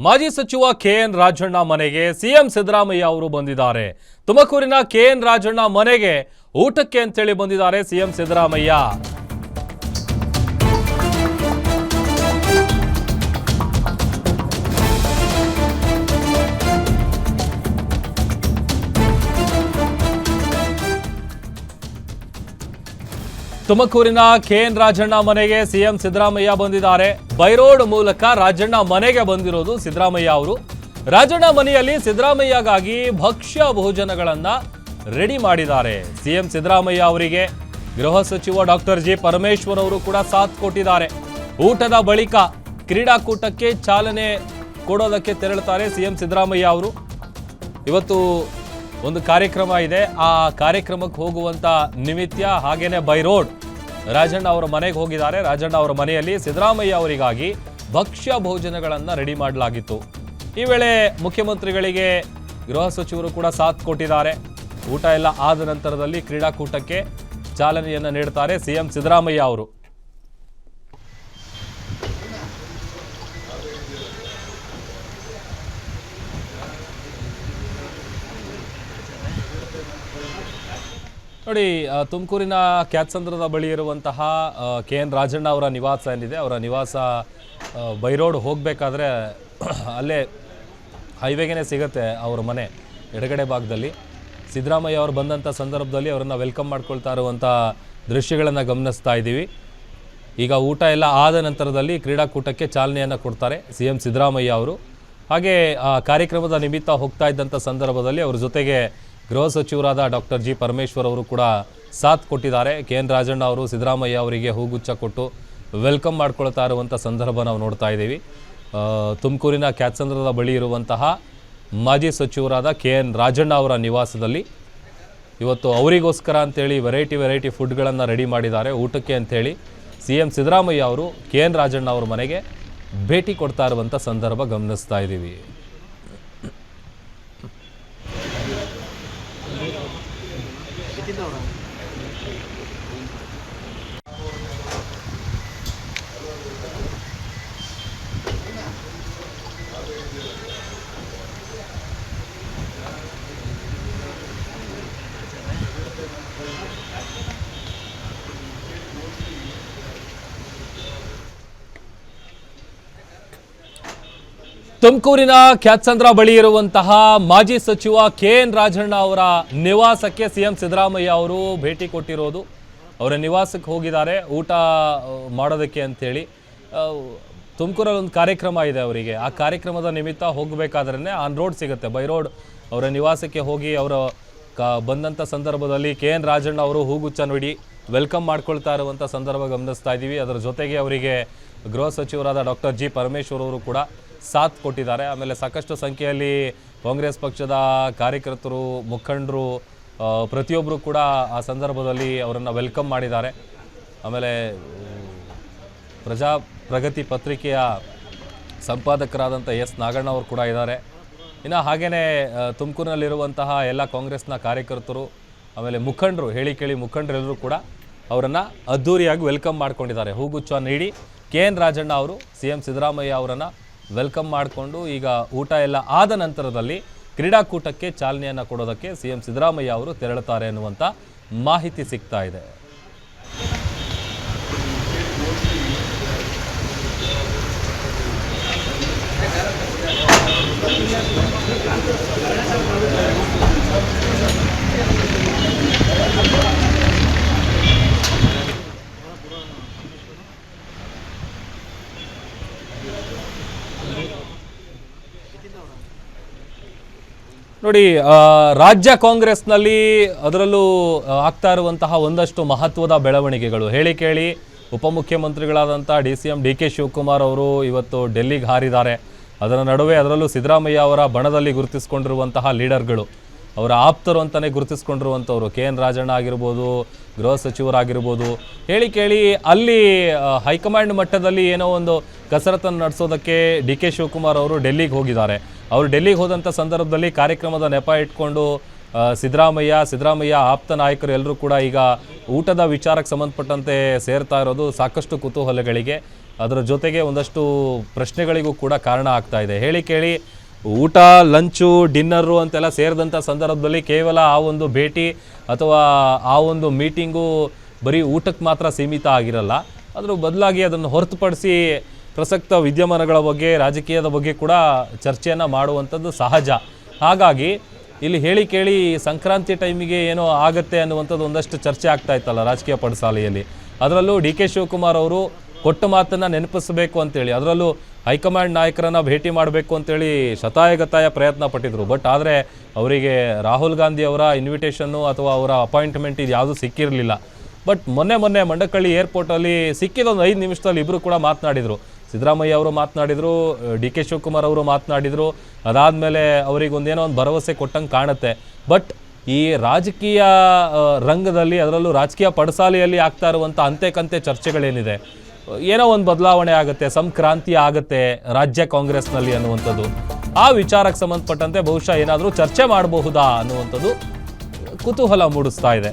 ಮಾಜಿ ಸಚಿವ ಕೆಎನ್ ರಾಜಣ್ಣ ಮನೆಗೆ ಸಿಎಂ ಸಿದ್ದರಾಮಯ್ಯ ಅವರು ಬಂದಿದ್ದಾರೆ. ತುಮಕೂರಿನ ಕೆಎನ್ ರಾಜಣ್ಣ ಮನೆಗೆ ಊಟಕ್ಕೆ ಅಂತೇಳಿ ಬಂದಿದ್ದಾರೆ ಸಿಎಂ ಸಿದ್ದರಾಮಯ್ಯ. ತುಮಕೂರಿನ ಕೆಎನ್ ರಾಜಣ್ಣ ಮನೆಗೆ ಸಿಎಂ ಸಿದ್ದರಾಮಯ್ಯ ಬಂದಿದ್ದಾರೆ. ಬೈರೋಡ್ ಮೂಲಕ ರಾಜಣ್ಣ ಮನೆಗೆ ಬಂದಿರೋದು ಸಿದ್ದರಾಮಯ್ಯ ಅವರು. ರಾಜಣ್ಣ ಮನೆಯಲ್ಲಿ ಸಿದ್ದರಾಮಯ್ಯಗಾಗಿ ಭಕ್ಷ್ಯ ಭೋಜನಗಳನ್ನ ರೆಡಿ ಮಾಡಿದ್ದಾರೆ. ಸಿಎಂ ಸಿದ್ದರಾಮಯ್ಯ ಅವರಿಗೆ ಗೃಹ ಸಚಿವ ಡಾಕ್ಟರ್ ಜಿ ಪರಮೇಶ್ವರ್ ಅವರು ಕೂಡ ಸಾಥ್ ಕೊಟ್ಟಿದ್ದಾರೆ. ಊಟದ ಬಳಿಕ ಕ್ರೀಡಾಕೂಟಕ್ಕೆ ಚಾಲನೆ ಕೊಡೋದಕ್ಕೆ ತೆರಳುತ್ತಾರೆ ಸಿಎಂ ಸಿದ್ದರಾಮಯ್ಯ ಅವರು. ಇವತ್ತು ಒಂದು ಕಾರ್ಯಕ್ರಮ ಇದೆ, ಆ ಕಾರ್ಯಕ್ರಮಕ್ಕೆ ಹೋಗುವಂತ ನಿಮಿತ್ತ ಹಾಗೇನೆ ಬೈ ರೋಡ್ ರಾಜಣ್ಣ ಅವರ ಮನೆಗೆ ಹೋಗಿದ್ದಾರೆ. ರಾಜಣ್ಣ ಅವರ ಮನೆಯಲ್ಲಿ ಸಿದ್ದರಾಮಯ್ಯ ಅವರಿಗಾಗಿ ಭಕ್ಷ್ಯ ಭೋಜನಗಳನ್ನು ರೆಡಿ ಮಾಡಲಾಗಿತ್ತು. ಈ ವೇಳೆ ಮುಖ್ಯಮಂತ್ರಿಗಳಿಗೆ ಗೃಹ ಸಚಿವರು ಕೂಡ ಸಾಥ್ ಕೊಟ್ಟಿದ್ದಾರೆ. ಊಟ ಎಲ್ಲ ಆದ ನಂತರದಲ್ಲಿ ಕ್ರೀಡಾಕೂಟಕ್ಕೆ ಚಾಲನೆಯನ್ನು ನೀಡುತ್ತಾರೆ ಸಿಎಂ ಸಿದ್ದರಾಮಯ್ಯ ಅವರು. ನೋಡಿ, ತುಮಕೂರಿನ ಕ್ಯಾತ್ಸಂದ್ರದ ಬಳಿ ಇರುವಂತಹ ಕೆಎನ್ ರಾಜಣ್ಣ ಅವರ ನಿವಾಸ ಏನಿದೆ, ಅವರ ನಿವಾಸ ಬೈರೋಡ್ ಹೋಗಬೇಕಾದ್ರೆ ಅಲ್ಲೇ ಹೈವೇಗೇ ಸಿಗುತ್ತೆ ಅವರ ಮನೆ ಎಡಗಡೆ ಭಾಗದಲ್ಲಿ. ಸಿದ್ದರಾಮಯ್ಯ ಅವರು ಬಂದಂಥ ಸಂದರ್ಭದಲ್ಲಿ ಅವರನ್ನು ವೆಲ್ಕಮ್ ಮಾಡ್ಕೊಳ್ತಾ ಇರುವಂಥ ದೃಶ್ಯಗಳನ್ನು ಗಮನಿಸ್ತಾ ಇದ್ದೀವಿ. ಈಗ ಊಟ ಎಲ್ಲ ಆದ ನಂತರದಲ್ಲಿ ಕ್ರೀಡಾಕೂಟಕ್ಕೆ ಚಾಲನೆಯನ್ನು ಕೊಡ್ತಾರೆ ಸಿಎಂ ಸಿದ್ದರಾಮಯ್ಯ ಅವರು. ಹಾಗೆ ಆ ಕಾರ್ಯಕ್ರಮದ ನಿಮಿತ್ತ ಹೋಗ್ತಾ ಇದ್ದಂಥ ಸಂದರ್ಭದಲ್ಲಿ ಅವ್ರ ಜೊತೆಗೆ ಗೃಹ ಸಚಿವರಾದ ಡಾಕ್ಟರ್ ಜಿ ಪರಮೇಶ್ವರ್ ಅವರು ಕೂಡ ಸಾಥ್ ಕೊಟ್ಟಿದ್ದಾರೆ. ಕೆಎನ್ ರಾಜಣ್ಣ ಅವರು ಸಿದ್ದರಾಮಯ್ಯ ಅವರಿಗೆ ಹೂಗುಚ್ಛ ಕೊಟ್ಟು ವೆಲ್ಕಮ್ ಮಾಡ್ಕೊಳ್ತಾ ಇರುವಂಥ ಸಂದರ್ಭ ನಾವು ನೋಡ್ತಾ ಇದ್ದೀವಿ. ತುಮಕೂರಿನ ಕ್ಯಾತ್ಸಂದ್ರದ ಬಳಿ ಇರುವಂತಹ ಮಾಜಿ ಸಚಿವರಾದ ಕೆಎನ್ ರಾಜಣ್ಣ ಅವರ ನಿವಾಸದಲ್ಲಿ ಇವತ್ತು ಅವರಿಗೋಸ್ಕರ ಅಂತೇಳಿ ವೆರೈಟಿ ಫುಡ್ಗಳನ್ನು ರೆಡಿ ಮಾಡಿದ್ದಾರೆ ಊಟಕ್ಕೆ ಅಂಥೇಳಿ. ಸಿಎಂ ಸಿದ್ದರಾಮಯ್ಯ ಅವರು ಕೆಎನ್ ರಾಜಣ್ಣ ಅವರ ಮನೆಗೆ ಭೇಟಿ ಕೊಡ್ತಾ ಇರುವಂಥ ಸಂದರ್ಭ ಗಮನಿಸ್ತಾ ಇದ್ದೀವಿ. ತುಮಕೂರಿನ ಕ್ಯಾತ್ಸಂದ್ರ ಬಳಿ ಇರುವಂತಹ ಮಾಜಿ ಸಚಿವ ಕೆಎನ್ ರಾಜಣ್ಣ ಅವರ ನಿವಾಸಕ್ಕೆ ಸಿಎಂ ಸಿದ್ದರಾಮಯ್ಯ ಅವರು ಭೇಟಿ ಕೊಟ್ಟಿರೋದು. ಅವರ ನಿವಾಸಕ್ಕೆ ಹೋಗಿದ್ದಾರೆ ಊಟ ಮಾಡೋದಕ್ಕೆ ಅಂಥೇಳಿ. ತುಮಕೂರಲ್ಲಿ ಒಂದು ಕಾರ್ಯಕ್ರಮ ಇದೆ ಅವರಿಗೆ. ಆ ಕಾರ್ಯಕ್ರಮದ ನಿಮಿತ್ತ ಹೋಗಬೇಕಾದ್ರೇ ಆನ್ ರೋಡ್ ಸಿಗುತ್ತೆ, ಬೈ ರೋಡ್ ಅವರ ನಿವಾಸಕ್ಕೆ ಹೋಗಿ ಅವರ ಬಂದಂಥ ಸಂದರ್ಭದಲ್ಲಿ ಕೆಎನ್ ರಾಜಣ್ಣ ಅವರು ಹೂಗುಚ್ಛ ನೀಡಿ ವೆಲ್ಕಮ್ ಮಾಡ್ಕೊಳ್ತಾ ಇರುವಂಥ ಸಂದರ್ಭ ಗಮನಿಸ್ತಾ ಇದ್ದೀವಿ. ಅದರ ಜೊತೆಗೆ ಅವರಿಗೆ ಗೃಹ ಸಚಿವರಾದ ಡಾಕ್ಟರ್ ಜಿ ಪರಮೇಶ್ವರ್ ಅವರು ಕೂಡ ಸಾಥ್ ಕೊಟ್ಟಿದ್ದಾರೆ. ಆಮೇಲೆ ಸಾಕಷ್ಟು ಸಂಖ್ಯೆಯಲ್ಲಿ ಕಾಂಗ್ರೆಸ್ ಪಕ್ಷದ ಕಾರ್ಯಕರ್ತರು, ಮುಖಂಡರು ಪ್ರತಿಯೊಬ್ಬರು ಕೂಡ ಆ ಸಂದರ್ಭದಲ್ಲಿ ಅವರನ್ನು ವೆಲ್ಕಮ್ ಮಾಡಿದ್ದಾರೆ. ಆಮೇಲೆ ಪ್ರಗತಿ ಪತ್ರಿಕೆಯ ಸಂಪಾದಕರಾದಂಥ ಎಸ್ ನಾಗಣ್ಣ ಅವರು ಕೂಡ ಇದ್ದಾರೆ. ಇನ್ನು ಹಾಗೆಯೇ ತುಮಕೂರಿನಲ್ಲಿರುವಂತಹ ಎಲ್ಲ ಕಾಂಗ್ರೆಸ್ನ ಕಾರ್ಯಕರ್ತರು, ಆಮೇಲೆ ಮುಖಂಡರು, ಹೇಳಿ ಕೇಳಿ ಮುಖಂಡರೆಲ್ಲರೂ ಕೂಡ ಅವರನ್ನು ಅದ್ಧೂರಿಯಾಗಿ ವೆಲ್ಕಮ್ ಮಾಡ್ಕೊಂಡಿದ್ದಾರೆ. ಹೂಗುಚ್ಛ ನೀಡಿ ಕೆಎನ್ ರಾಜಣ್ಣ ಅವರು ಸಿಎಂ ಸಿದ್ದರಾಮಯ್ಯ ಅವರನ್ನು ವೆಲ್ಕಮ್ ಮಾಡಿಕೊಂಡು ಈಗ ಊಟ ಎಲ್ಲ ಆದ ನಂತರದಲ್ಲಿ ಕ್ರೀಡಾಕೂಟಕ್ಕೆ ಚಾಲನೆಯನ್ನು ಕೊಡೋದಕ್ಕೆ ಸಿಎಂ ಸಿದ್ದರಾಮಯ್ಯ ಅವರು ತೆರಳುತ್ತಾರೆ ಎನ್ನುವಂಥ ಮಾಹಿತಿ ಸಿಗ್ತಾ ಇದೆ. ನೋಡಿ, ರಾಜ್ಯ ಕಾಂಗ್ರೆಸ್ನಲ್ಲಿ ಅದರಲ್ಲೂ ಆಗ್ತಾ ಇರುವಂತಹ ಒಂದಷ್ಟು ಮಹತ್ವದ ಬೆಳವಣಿಗೆಗಳು. ಹೇಳಿ ಕೇಳಿ ಉಪಮುಖ್ಯಮಂತ್ರಿಗಳಾದಂಥ DCM DK ಶಿವಕುಮಾರ್ ಅವರು ಇವತ್ತು ಡೆಲ್ಲಿಗೆ ಹಾರಿದ್ದಾರೆ. ಅದರ ನಡುವೆ ಅದರಲ್ಲೂ ಸಿದ್ದರಾಮಯ್ಯ ಅವರ ಬಣದಲ್ಲಿ ಗುರುತಿಸಿಕೊಂಡಿರುವಂತಹ ಲೀಡರ್ಗಳು, ಅವರ ಆಪ್ತರು ಅಂತಲೇ ಗುರುತಿಸಿಕೊಂಡಿರುವಂಥವ್ರು ಕೆಎನ್ ರಾಜಣ್ಣ ಆಗಿರ್ಬೋದು, ಗೃಹ ಸಚಿವರಾಗಿರ್ಬೋದು, ಹೇಳಿ ಕೇಳಿ ಅಲ್ಲಿ ಹೈಕಮಾಂಡ್ ಮಟ್ಟದಲ್ಲಿ ಏನೋ ಒಂದು ಕಸರತ್ತನ್ನು ನಡೆಸೋದಕ್ಕೆ DK ಶಿವಕುಮಾರ್ ಅವರು ಡೆಲ್ಲಿಗೆ ಹೋಗಿದ್ದಾರೆ. ಅವರು ಡೆಲ್ಲಿಗೆ ಹೋದಂಥ ಸಂದರ್ಭದಲ್ಲಿ ಕಾರ್ಯಕ್ರಮದ ನೆಪ ಇಟ್ಕೊಂಡು ಸಿದ್ದರಾಮಯ್ಯ ಆಪ್ತ ನಾಯಕರು ಎಲ್ಲರೂ ಕೂಡ ಈಗ ಊಟದ ವಿಚಾರಕ್ಕೆ ಸಂಬಂಧಪಟ್ಟಂತೆ ಸೇರ್ತಾ ಇರೋದು ಸಾಕಷ್ಟು ಕುತೂಹಲಗಳಿಗೆ ಅದರ ಜೊತೆಗೆ ಒಂದಷ್ಟು ಪ್ರಶ್ನೆಗಳಿಗೂ ಕೂಡ ಕಾರಣ ಆಗ್ತಾ ಇದೆ. ಹೇಳಿ ಕೇಳಿ ಊಟ, ಲಂಚು, ಡಿನ್ನರು ಅಂತೆಲ್ಲ ಸೇರಿದಂಥ ಸಂದರ್ಭದಲ್ಲಿ ಕೇವಲ ಆ ಒಂದು ಭೇಟಿ ಅಥವಾ ಆ ಒಂದು ಮೀಟಿಂಗು ಬರೀ ಊಟಕ್ಕೆ ಮಾತ್ರ ಸೀಮಿತ ಆಗಿರಲ್ಲ. ಅದರ ಬದಲಾಗಿ ಅದನ್ನು ಹೊರತುಪಡಿಸಿ ಪ್ರಸಕ್ತ ವಿದ್ಯಮಾನಗಳ ಬಗ್ಗೆ, ರಾಜಕೀಯದ ಬಗ್ಗೆ ಕೂಡ ಚರ್ಚೆಯನ್ನು ಮಾಡುವಂಥದ್ದು ಸಹಜ. ಹಾಗಾಗಿ ಇಲ್ಲಿ ಹೇಳಿ ಕೇಳಿ ಸಂಕ್ರಾಂತಿ ಟೈಮಿಗೆ ಏನೋ ಆಗತ್ತೆ ಅನ್ನುವಂಥದ್ದು ಒಂದಷ್ಟು ಚರ್ಚೆ ಆಗ್ತಾ ಇತ್ತಲ್ಲ ರಾಜಕೀಯ ಪಡಸಾಲೆಯಲ್ಲಿ. ಅದರಲ್ಲೂ DK ಶಿವಕುಮಾರ್ ಅವರು ಕೊಟ್ಟ ಮಾತನ್ನು ನೆನಪಿಸಬೇಕು ಅಂತೇಳಿ, ಅದರಲ್ಲೂ ಹೈಕಮಾಂಡ್ ನಾಯಕರನ್ನು ಭೇಟಿ ಮಾಡಬೇಕು ಅಂತೇಳಿ ಶತಾಯಗತಾಯ ಪ್ರಯತ್ನ ಪಟ್ಟಿದ್ರು. ಬಟ್ ಆದರೆ ಅವರಿಗೆ ರಾಹುಲ್ ಗಾಂಧಿ ಅವರ ಇನ್ವಿಟೇಷನ್ನು ಅಥವಾ ಅವರ ಅಪಾಯಿಂಟ್ಮೆಂಟ್ ಇದು ಯಾವುದೂ ಸಿಕ್ಕಿರಲಿಲ್ಲ. ಬಟ್ ಮೊನ್ನೆ ಮಂಡಕಳ್ಳಿ ಏರ್ಪೋರ್ಟಲ್ಲಿ ಸಿಕ್ಕಿದೊಂದು 5 ನಿಮಿಷದಲ್ಲಿ ಇಬ್ಬರು ಕೂಡ ಮಾತನಾಡಿದರು. ಸಿದ್ದರಾಮಯ್ಯ ಅವರು ಮಾತನಾಡಿದರು, DK ಶಿವಕುಮಾರ್ ಅವರು ಮಾತನಾಡಿದರು. ಅದಾದಮೇಲೆ ಅವರಿಗೊಂದೇನೋ ಒಂದು ಭರವಸೆ ಕೊಟ್ಟಂಗೆ ಕಾಣುತ್ತೆ. ಬಟ್ ಈ ರಾಜಕೀಯ ರಂಗದಲ್ಲಿ, ಅದರಲ್ಲೂ ರಾಜಕೀಯ ಪಡಸಾಲೆಯಲ್ಲಿ ಆಗ್ತಾ ಇರುವಂಥ ಅಂತೆ ಕಂತೆ ಚರ್ಚೆಗಳೇನಿದೆ, ಏನೋ ಒಂದು ಬದಲಾವಣೆ ಆಗುತ್ತೆ, ಸಂಕ್ರಾಂತಿ ಆಗುತ್ತೆ ರಾಜ್ಯ ಕಾಂಗ್ರೆಸ್ನಲ್ಲಿ ಅನ್ನುವಂಥದ್ದು, ಆ ವಿಚಾರಕ್ಕೆ ಸಂಬಂಧಪಟ್ಟಂತೆ ಬಹುಶಃ ಏನಾದರೂ ಚರ್ಚೆ ಮಾಡಬಹುದಾ ಅನ್ನುವಂಥದ್ದು ಕುತೂಹಲ ಮೂಡಿಸ್ತಾ ಇದೆ.